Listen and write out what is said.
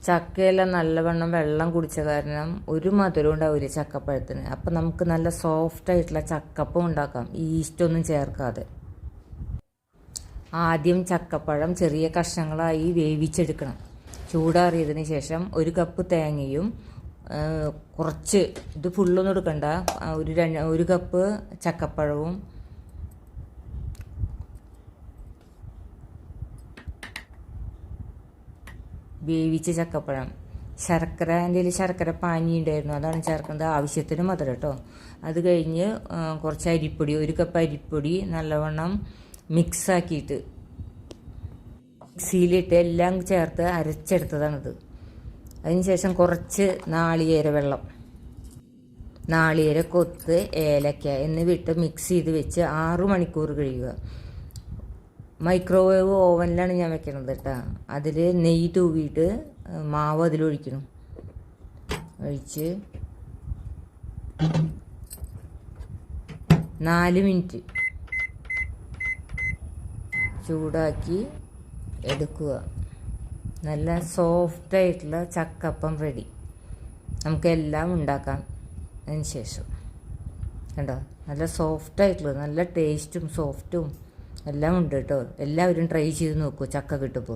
ചക്കയെല്ലാം നല്ലവണ്ണം വെള്ളം കുടിച്ച കാരണം ഒരു മധുരം ഉണ്ടാവില്ല ചക്കപ്പഴത്തിന്. അപ്പം നമുക്ക് നല്ല സോഫ്റ്റായിട്ടുള്ള ചക്കപ്പം ഉണ്ടാക്കാം, ഈസ്റ്റൊന്നും ചേർക്കാതെ. ആദ്യം ചക്കപ്പഴം ചെറിയ കഷ്ണങ്ങളായി വേവിച്ചെടുക്കണം. ചൂടാറിയതിന് ശേഷം 1 കപ്പ് തേങ്ങയും കുറച്ച്, ഇത് ഫുള്ളൊന്നും എടുക്കണ്ട, ഒരു കപ്പ് ചക്കപ്പഴവും വേവിച്ച ചക്കപ്പഴം, ശർക്കര, എൻ്റെ കയ്യിൽ ശർക്കര പാനി ഉണ്ടായിരുന്നു, അതാണ് ചേർക്കുന്നത്. ആവശ്യത്തിന് മധുരം കേട്ടോ. അത് കഴിഞ്ഞ് കുറച്ച് അരിപ്പൊടി, 1 കപ്പ് അരിപ്പൊടി നല്ലവണ്ണം മിക്സാക്കിയിട്ട് മിക്സിയിലിട്ട് എല്ലാം ചേർത്ത് അരച്ചെടുത്തതാണിത്. അതിനുശേഷം കുറച്ച് നാളികേര വെള്ളം, നാളികേര കൊത്ത്, ഏലക്ക എന്നിവയിട്ട് മിക്സ് ചെയ്ത് വെച്ച് 6 മണിക്കൂർ കഴിയുക. മൈക്രോവേവ് ഓവനിലാണ് ഞാൻ വെക്കണത് കേട്ടോ. അതിൽ നെയ്യ് തൂവിയിട്ട് മാവ് അതിലൊഴിക്കണം. ഒഴിച്ച് 4 മിനിറ്റ് ചൂടാക്കി എടുക്കുക. നല്ല സോഫ്റ്റായിട്ടുള്ള ചക്കപ്പം റെഡി. നമുക്കെല്ലാം ഉണ്ടാക്കാം. അതിന് ശേഷം കണ്ടോ, നല്ല സോഫ്റ്റായിട്ടുള്ളത്, നല്ല ടേസ്റ്റും സോഫ്റ്റും എല്ലാം ഉണ്ട് കേട്ടോ. എല്ലാവരും ട്രൈ ചെയ്ത് നോക്കൂ ചക്ക കിട്ടുമ്പോൾ.